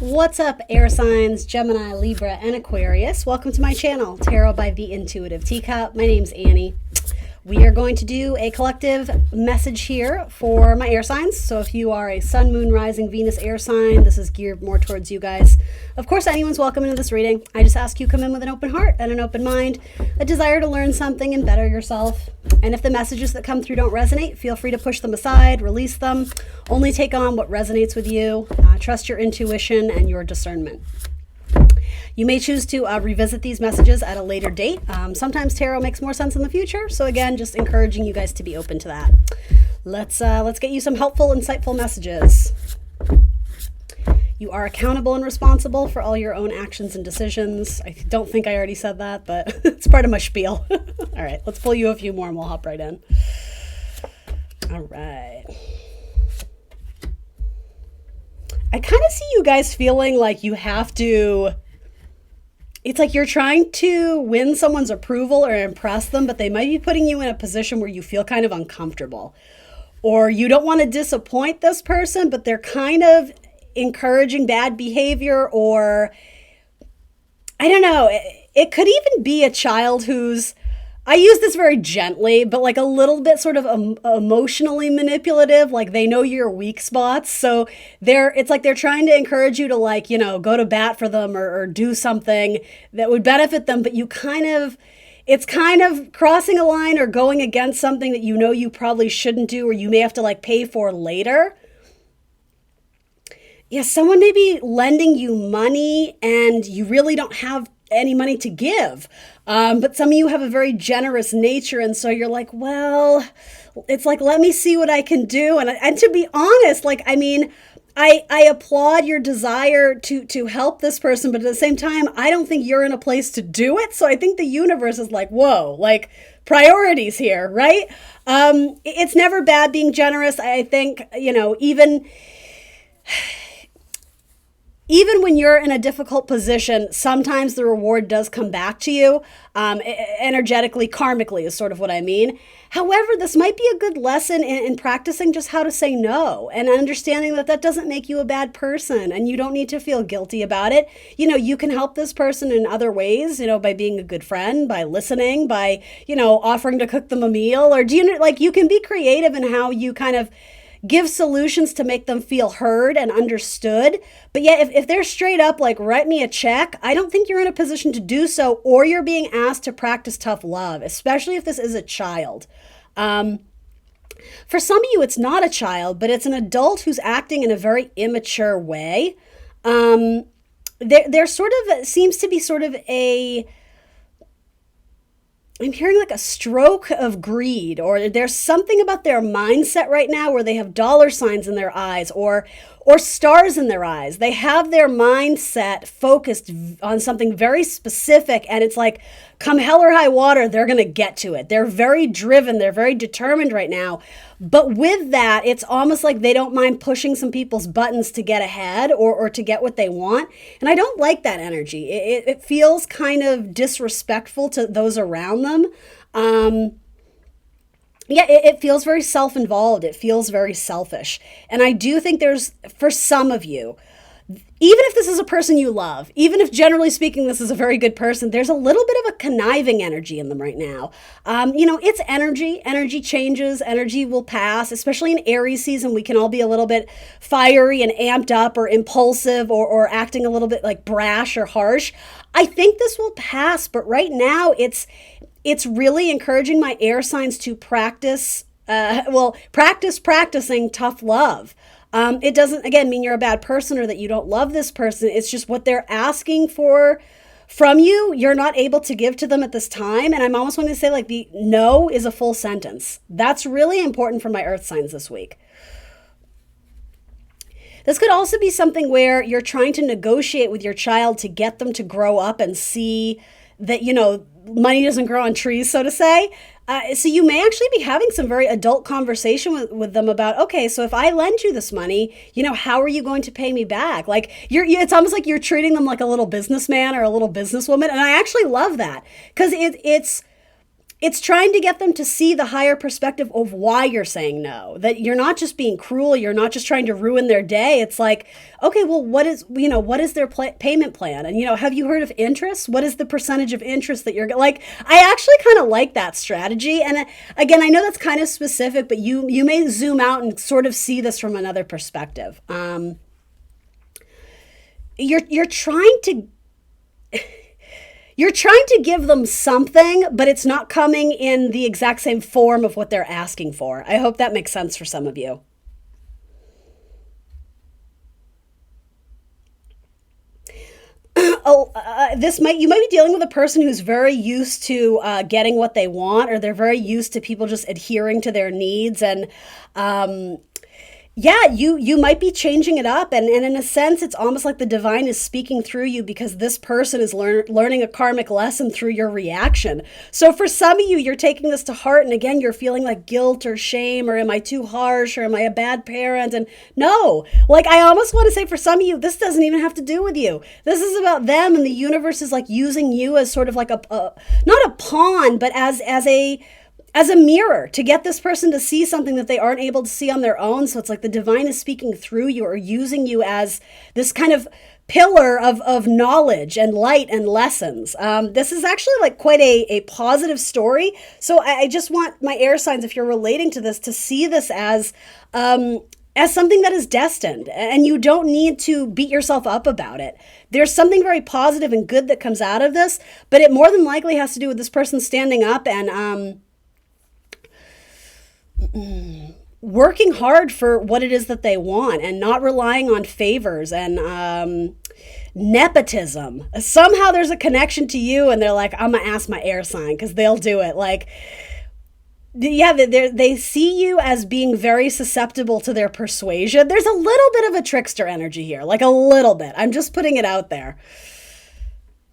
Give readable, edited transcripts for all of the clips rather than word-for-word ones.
What's up, air signs, Gemini, Libra, and Aquarius? Welcome to my channel, Tarot by the Intuitive Teacup. My name's Annie. We are going to do a collective message here for my air signs. So if you are a Sun, Moon, Rising, Venus air sign, this is geared more towards you guys. Of course, anyone's welcome into this reading. I just ask you come in with an open heart and an open mind, a desire to learn something and better yourself. And if the messages that come through don't resonate, feel free to push them aside, release them. Only take on what resonates with you. Trust your intuition and your discernment. You may choose to revisit these messages at a later date. Sometimes tarot makes more sense in the future. So again, just encouraging you guys to be open to that. Let's get you some helpful, insightful messages. You are accountable and responsible for all your own actions and decisions. I don't think I already said that, but it's part of my spiel. All right, let's pull you a few more and we'll hop right in. All right. I kind of see you guys feeling like you have to... It's like you're trying to win someone's approval or impress them, but they might be putting you in a position where you feel kind of uncomfortable. Or you don't want to disappoint this person, but they're kind of encouraging bad behavior, or I don't know. It could even be a child who's, I use this very gently, but like a little bit sort of emotionally manipulative. Like they know your weak spots. So it's like they're trying to encourage you to like, go to bat for them or do something that would benefit them. But it's kind of crossing a line or going against something that you probably shouldn't do, or you may have to like pay for later. Yeah, someone may be lending you money and you really don't have any money to give. But some of you have a very generous nature. And so you're like, well, it's like, let me see what I can do. And to be honest, like, I mean, I applaud your desire to help this person, but at the same time, I don't think you're in a place to do it. So I think the universe is like, whoa, like priorities here, right? It's never bad being generous. I think, even when you're in a difficult position, sometimes the reward does come back to you, energetically, karmically is sort of what I mean. However, this might be a good lesson in practicing just how to say no and understanding that doesn't make you a bad person and you don't need to feel guilty about it. You can help this person in other ways, by being a good friend, by listening, by, offering to cook them a meal, or you can be creative in how you kind of give solutions to make them feel heard and understood. But yeah, if they're straight up like, write me a check, I don't think you're in a position to do so, or you're being asked to practice tough love, especially if this is a child. For some of you, it's not a child, but it's an adult who's acting in a very immature way. There sort of seems to be sort of I'm hearing like a stroke of greed, or there's something about their mindset right now where they have dollar signs in their eyes or stars in their eyes. They have their mindset focused on something very specific, and it's like, come hell or high water, they're going to get to it. They're very driven. They're very determined right now. But with that, it's almost like they don't mind pushing some people's buttons to get ahead or to get what they want. And I don't like that energy. It feels kind of disrespectful to those around them. It feels very self-involved. It feels very selfish. And I do think for some of you, even if this is a person you love, even if generally speaking this is a very good person, there's a little bit of a conniving energy in them right now. It's energy. Energy changes. Energy will pass, especially in Aries season. We can all be a little bit fiery and amped up or impulsive or acting a little bit like brash or harsh. I think this will pass, but right now it's really encouraging my air signs to practicing tough love. It doesn't, again, mean you're a bad person or that you don't love this person. It's just what they're asking for from you, you're not able to give to them at this time. And I'm almost wanting to say like the no is a full sentence. That's really important for my earth signs this week. This could also be something where you're trying to negotiate with your child to get them to grow up and see that, money doesn't grow on trees, so to say. So you may actually be having some very adult conversation with them about, okay, so if I lend you this money, how are you going to pay me back? Like it's almost like you're treating them like a little businessman or a little businesswoman. And I actually love that because it's it's trying to get them to see the higher perspective of why you're saying no, that you're not just being cruel. You're not just trying to ruin their day. It's like, okay, well, what is their payment plan? And, have you heard of interest? What is the percentage of interest that you're like? I actually kind of like that strategy. And again, I know that's kind of specific, but you may zoom out and sort of see this from another perspective. You're trying to give them something, but it's not coming in the exact same form of what they're asking for. I hope that makes sense for some of you. You might be dealing with a person who's very used to getting what they want, or they're very used to people just adhering to their needs. And yeah, you might be changing it up. And in a sense, it's almost like the divine is speaking through you, because this person is learning a karmic lesson through your reaction. So for some of you, you're taking this to heart. And again, you're feeling like guilt or shame, or am I too harsh, or am I a bad parent? And no, like I almost want to say for some of you, this doesn't even have to do with you. This is about them. And the universe is like using you as sort of like not a pawn, but as a mirror to get this person to see something that they aren't able to see on their own. So it's like the divine is speaking through you, or using you as this kind of pillar of knowledge and light and lessons. This is actually like quite a positive story. So I just want my air signs, if you're relating to this, to see this as something that is destined, and you don't need to beat yourself up about it. There's something very positive and good that comes out of this, but it more than likely has to do with this person standing up and working hard for what it is that they want, and not relying on favors and nepotism. Somehow there's a connection to you, and they're like, I'm gonna ask my air sign, because they'll do it. Like, yeah, they see you as being very susceptible to their persuasion. There's a little bit of a trickster energy here, like a little bit. I'm just putting it out there.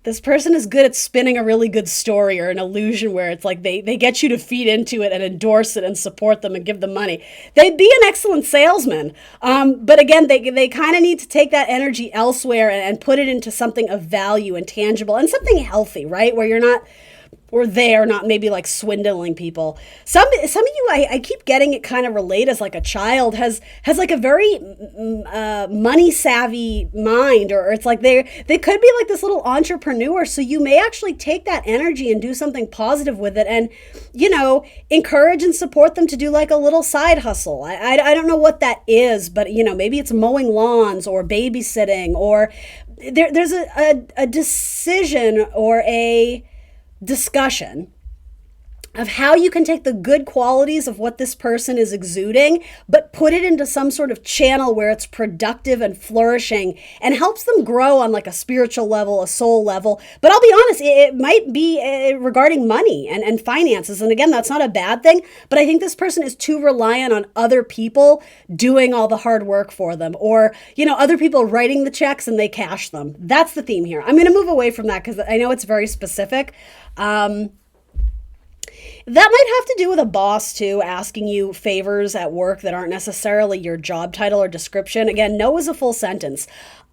This person is good at spinning a really good story or an illusion where it's like they get you to feed into it and endorse it and support them and give them money. They'd be an excellent salesman. But again, they kind of need to take that energy elsewhere and put it into something of value and tangible and something healthy, right? Where you're not, or they are not maybe like swindling people. Some of you, I keep getting it kind of relate as like a child has like a very money savvy mind, or it's like they could be like this little entrepreneur. So you may actually take that energy and do something positive with it, and encourage and support them to do like a little side hustle. I don't know what that is, but maybe it's mowing lawns or babysitting, or there's a decision or a discussion of how you can take the good qualities of what this person is exuding, but put it into some sort of channel where it's productive and flourishing and helps them grow on like a spiritual level, a soul level. But I'll be honest, it might be regarding money and finances. And again, that's not a bad thing, but I think this person is too reliant on other people doing all the hard work for them, or, other people writing the checks and they cash them. That's the theme here. I'm going to move away from that because I know it's very specific. That might have to do with a boss too, asking you favors at work that aren't necessarily your job title or description. Again, no is a full sentence.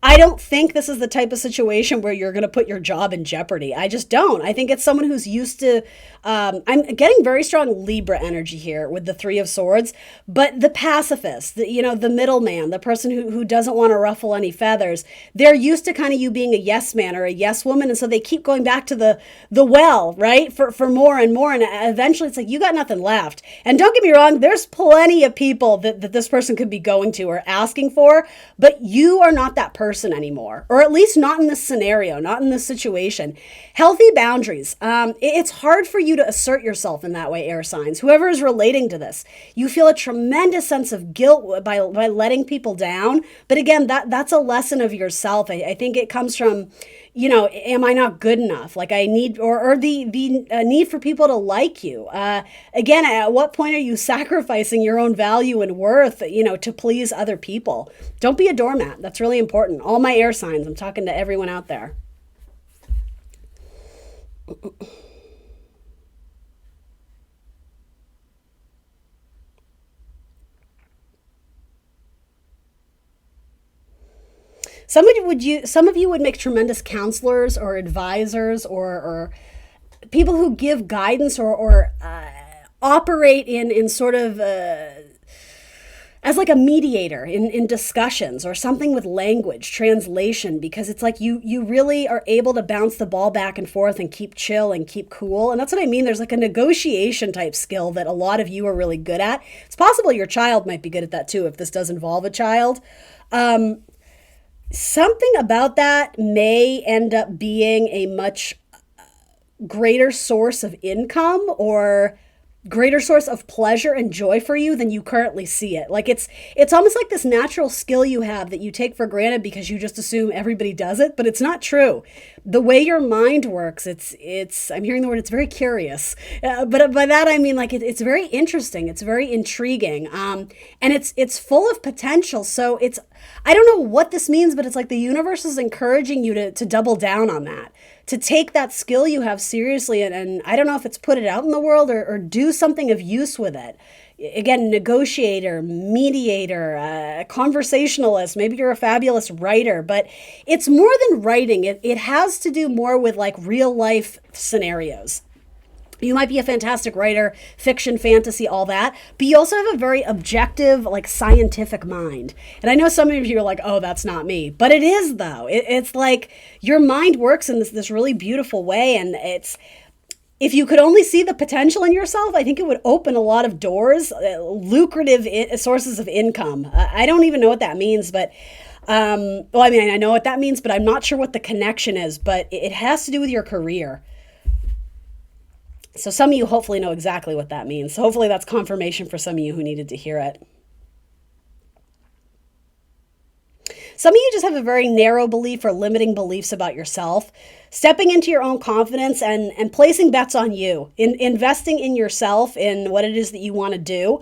I don't think this is the type of situation where you're going to put your job in jeopardy. I just don't. I think it's someone who's used to, I'm getting very strong Libra energy here with the Three of Swords, but the pacifist, the middleman, the person who doesn't want to ruffle any feathers, they're used to kind of you being a yes man or a yes woman. And so they keep going back to the well, right? For more and more. And eventually it's like, you got nothing left. And don't get me wrong, there's plenty of people that this person could be going to or asking for, but you are not that person anymore, or at least not in this scenario, not in this situation. Healthy boundaries. It's hard for you to assert yourself in that way, air signs. Whoever is relating to this, you feel a tremendous sense of guilt by letting people down. But again, that's a lesson of yourself. I think it comes from, am I not good enough? Like I need, or the need for people to like you. Again, at what point are you sacrificing your own value and worth, to please other people? Don't be a doormat. That's really important. All my air signs, I'm talking to everyone out there. Some of you would make tremendous counselors or advisors or people who give guidance or operate in sort of as like a mediator in discussions or something with language, translation, because it's like you really are able to bounce the ball back and forth and keep chill and keep cool. And that's what I mean. There's like a negotiation type skill that a lot of you are really good at. It's possible your child might be good at that too, if this does involve a child. Something about that may end up being a much greater source of income or greater source of pleasure and joy for you than you currently see it. Like it's almost like this natural skill you have that you take for granted because you just assume everybody does it, but it's not true. The way your mind works, it's I'm hearing the word, it's very curious. But by that I mean like it's very interesting, it's very intriguing, and it's full of potential. So I don't know what this means, but it's like the universe is encouraging you to double down on that, to take that skill you have seriously, and I don't know if it's put it out in the world or do something of use with it. Again, negotiator, mediator, conversationalist, maybe you're a fabulous writer, but it's more than writing. It has to do more with like real life scenarios. You might be a fantastic writer, fiction, fantasy, all that, but you also have a very objective, like scientific mind. And I know some of you are like, oh, that's not me. But it is, though. It's like your mind works in this really beautiful way. And if you could only see the potential in yourself, I think it would open a lot of doors, lucrative sources of income. I don't even know what that means, but well, I mean, I know what that means, but I'm not sure what the connection is. But it has to do with your career. So some of you hopefully know exactly what that means. So hopefully that's confirmation for some of you who needed to hear it. Some of you just have a very narrow belief or limiting beliefs about yourself. Stepping into your own confidence and placing bets on you, investing in yourself, in what it is that you want to do.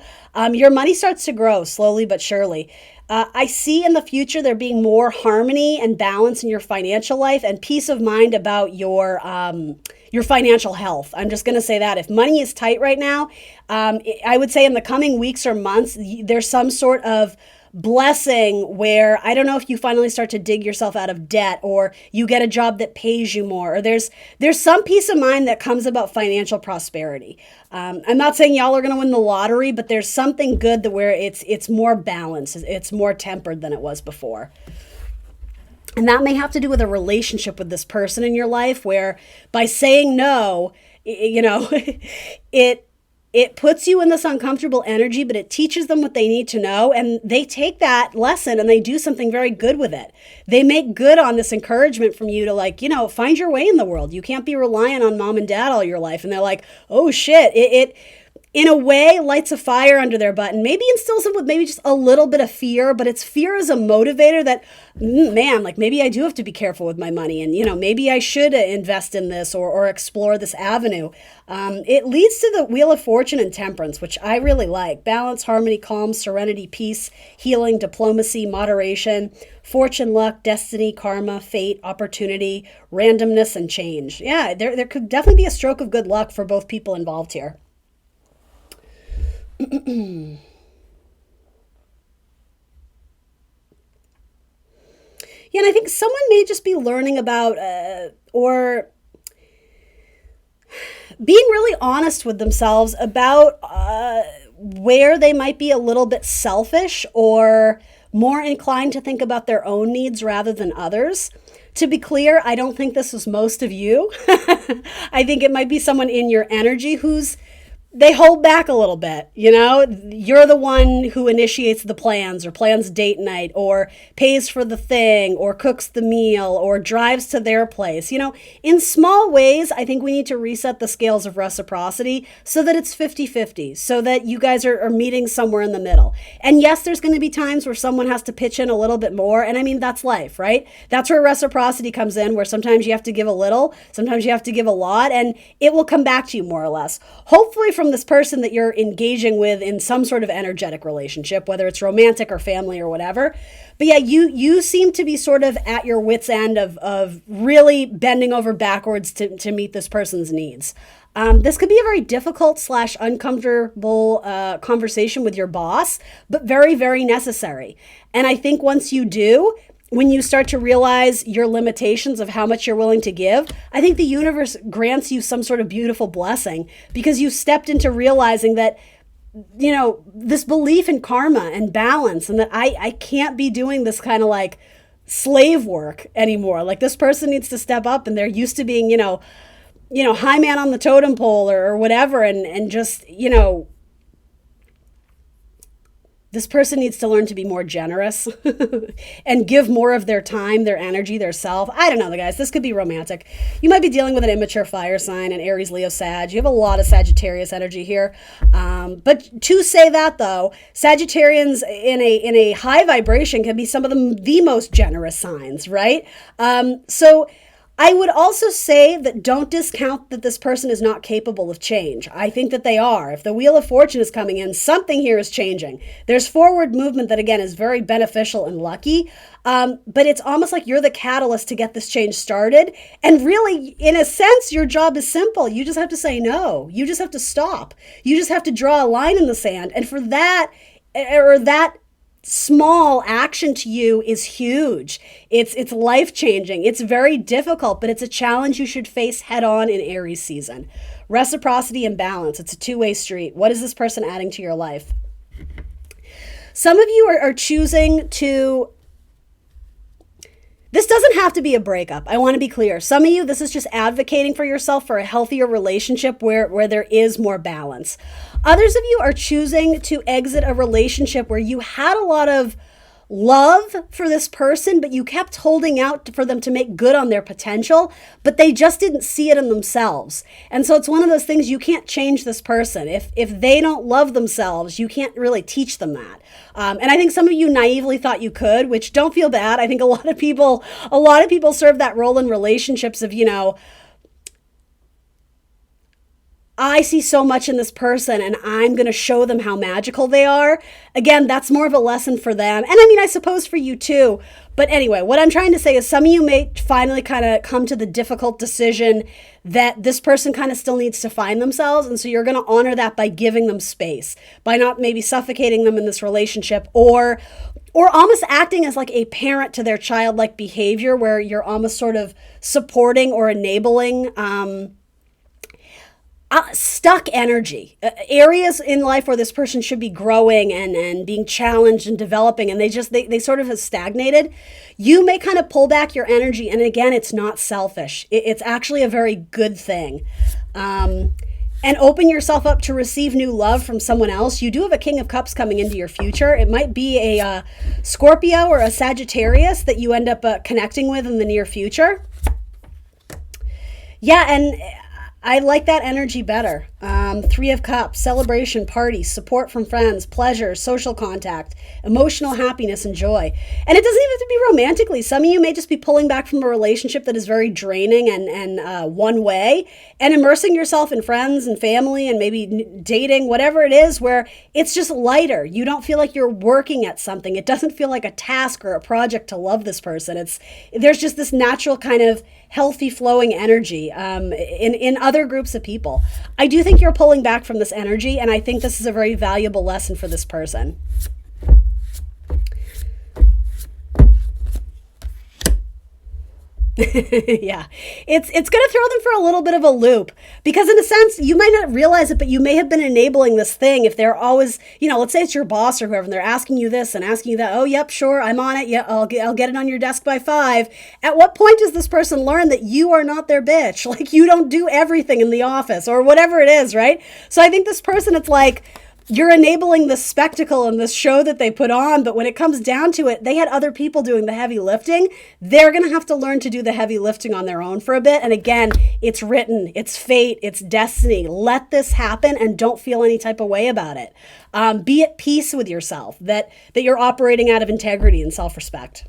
Your money starts to grow slowly but surely. I see in the future there being more harmony and balance in your financial life and peace of mind about your financial health. I'm just going to say that. If money is tight right now, I would say in the coming weeks or months, there's some sort of blessing where I don't know if you finally start to dig yourself out of debt or you get a job that pays you more, or there's some peace of mind that comes about financial prosperity. I'm not saying y'all are going to win the lottery, but there's something good that where it's more balanced, it's more tempered than it was before. And that may have to do with a relationship with this person in your life where by saying no, you know, it puts you in this uncomfortable energy, but it teaches them what they need to know. And they take that lesson and they do something very good with it. They make good on this encouragement from you to like, you know, find your way in the world. You can't be reliant on mom and dad all your life. And they're like, oh shit, it in a way lights a fire under their butt and maybe instills them with maybe just a little bit of fear, but it's fear as a motivator that, man, like maybe I do have to be careful with my money and, you know, maybe I should invest in this or explore this avenue. It leads to the Wheel of Fortune and Temperance, which I really like. Balance, harmony, calm, serenity, peace, healing, diplomacy, moderation, fortune, luck, destiny, karma, fate, opportunity, randomness, and change. Yeah, there could definitely be a stroke of good luck for both people involved here. Yeah, and I think someone may just be learning about or being really honest with themselves about where they might be a little bit selfish or more inclined to think about their own needs rather than others. To be clear, I don't think this is most of you. I think it might be someone in your energy they hold back a little bit, you know? You're the one who initiates the plans or plans date night or pays for the thing or cooks the meal or drives to their place. You know, in small ways, I think we need to reset the scales of reciprocity so that it's 50-50, so that you guys are meeting somewhere in the middle. And yes, there's going to be times where someone has to pitch in a little bit more. And I mean, that's life, right? That's where reciprocity comes in, where sometimes you have to give a little, sometimes you have to give a lot, and it will come back to you more or less. Hopefully from this person that you're engaging with in some sort of energetic relationship, whether it's romantic or family or whatever. But yeah, you seem to be sort of at your wit's end of really bending over backwards to meet this person's needs. This could be a very difficult / uncomfortable conversation with your boss, but very, very necessary. And I think once you do, when you start to realize your limitations of how much you're willing to give, I think the universe grants you some sort of beautiful blessing because you stepped into realizing that, you know, this belief in karma and balance, and that I can't be doing this kind of like slave work anymore. Like, this person needs to step up, and they're used to being, high man on the totem pole or whatever. And just, this person needs to learn to be more generous and give more of their time, their energy, their self. I don't know, guys. This could be romantic. You might be dealing with an immature fire sign, an Aries, Leo, Sag. You have a lot of Sagittarius energy here. But to say that, though, Sagittarians in a high vibration can be some of the most generous signs, right? So I would also say that don't discount that this person is not capable of change. I think that they are. If the Wheel of Fortune is coming in, something here is changing. There's forward movement that, again, is very beneficial and lucky. But it's almost like you're the catalyst to get this change started. And really, in a sense, your job is simple. You just have to say no. You just have to stop. You just have to draw a line in the sand. And for that, or that small action to you is huge. It's life-changing. It's very difficult, but it's a challenge you should face head-on in Aries season. Reciprocity and balance. It's a two-way street. What is this person adding to your life? Some of you are choosing to... This doesn't have to be a breakup. I want to be clear. Some of you, this is just advocating for yourself for a healthier relationship where there is more balance. Others of you are choosing to exit a relationship where you had a lot of love for this person, but you kept holding out for them to make good on their potential, but they just didn't see it in themselves. And so it's one of those things, you can't change this person. If they don't love themselves, you can't really teach them that. And I think some of you naively thought you could, which don't feel bad. I think a lot of people serve that role in relationships of, I see so much in this person and I'm going to show them how magical they are. Again, that's more of a lesson for them. And I mean, I suppose for you too. But anyway, what I'm trying to say is some of you may finally kind of come to the difficult decision that this person kind of still needs to find themselves. And so you're going to honor that by giving them space, by not maybe suffocating them in this relationship or almost acting as like a parent to their childlike behavior where you're almost sort of supporting or enabling, stuck energy, areas in life where this person should be growing and being challenged and developing, and they sort of have stagnated. You may kind of pull back your energy, and again, it's not selfish. It's actually a very good thing. And open yourself up to receive new love from someone else. You do have a King of Cups coming into your future. It might be a Scorpio or a Sagittarius that you end up connecting with in the near future. Yeah, and I like that energy better. Three of Cups, celebration, party, support from friends, pleasure, social contact, emotional happiness and joy. And it doesn't even have to be romantically. Some of you may just be pulling back from a relationship that is very draining and one way, and immersing yourself in friends and family and maybe dating, whatever it is, where it's just lighter. You don't feel like you're working at something. It doesn't feel like a task or a project to love this person. There's just this natural kind of healthy flowing energy in other groups of people. I do think you're pulling back from this energy, and I think this is a very valuable lesson for this person. Yeah, it's going to throw them for a little bit of a loop because in a sense, you might not realize it, but you may have been enabling this thing. If they're always, let's say it's your boss or whoever, and they're asking you this and asking you that. Oh, yep, sure, I'm on it. Yeah, I'll get it on your desk by 5. At what point does this person learn that you are not their bitch? Like, you don't do everything in the office or whatever it is, right? So I think this person, it's like, you're enabling the spectacle and this show that they put on, but when it comes down to it, they had other people doing the heavy lifting. They're going to have to learn to do the heavy lifting on their own for a bit. And again, it's written, it's fate, it's destiny. Let this happen and don't feel any type of way about it. Be at peace with yourself, that you're operating out of integrity and self-respect.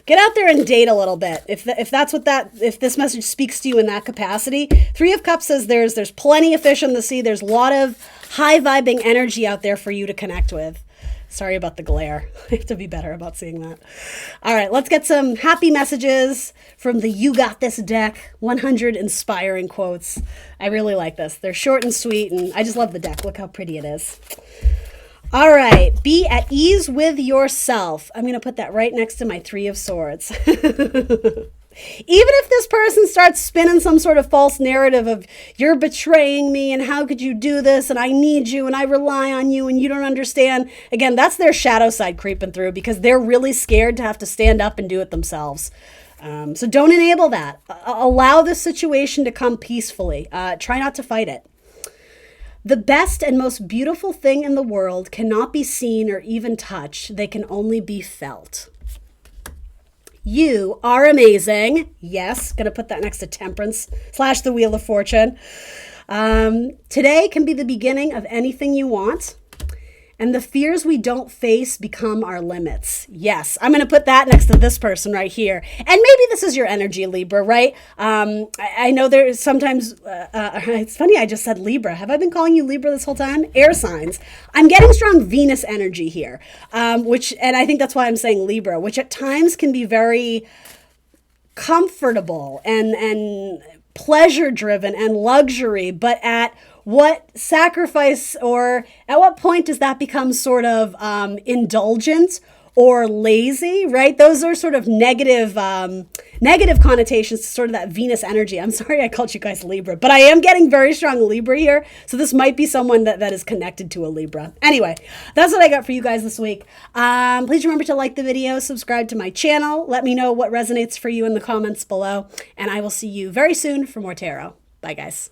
Get out there and date a little bit. If this message speaks to you in that capacity. 3 of Cups says there's plenty of fish in the sea. There's a lot of high vibing energy out there for you to connect with. Sorry about the glare. I have to be better about seeing that. All right, let's get some happy messages from the You Got This deck. 100 inspiring quotes. I really like this. They're short and sweet, and I just love the deck. Look how pretty it is. All right, be at ease with yourself. I'm going to put that right next to my Three of Swords. Even if this person starts spinning some sort of false narrative of you're betraying me and how could you do this and I need you and I rely on you and you don't understand. Again, that's their shadow side creeping through because they're really scared to have to stand up and do it themselves. So don't enable that. Allow this situation to come peacefully. Try not to fight it. The best and most beautiful thing in the world cannot be seen or even touched. They can only be felt. You are amazing. Yes, going to put that next to Temperance / the Wheel of Fortune. Today can be the beginning of anything you want. And the fears we don't face become our limits. Yes, I'm going to put that next to this person right here. And maybe this is your energy, Libra, right? I know there's sometimes, it's funny, I just said Libra. Have I been calling you Libra this whole time? Air signs. I'm getting strong Venus energy here, and I think that's why I'm saying Libra, which at times can be very comfortable and pleasure-driven and luxury, but at what sacrifice or at what point does that become sort of indulgent or lazy, right? Those are sort of negative connotations to sort of that Venus energy. I'm sorry I called you guys Libra, but I am getting very strong Libra here. So this might be someone that is connected to a Libra. Anyway, that's what I got for you guys this week. Please remember to like the video, subscribe to my channel. Let me know what resonates for you in the comments below. And I will see you very soon for more tarot. Bye, guys.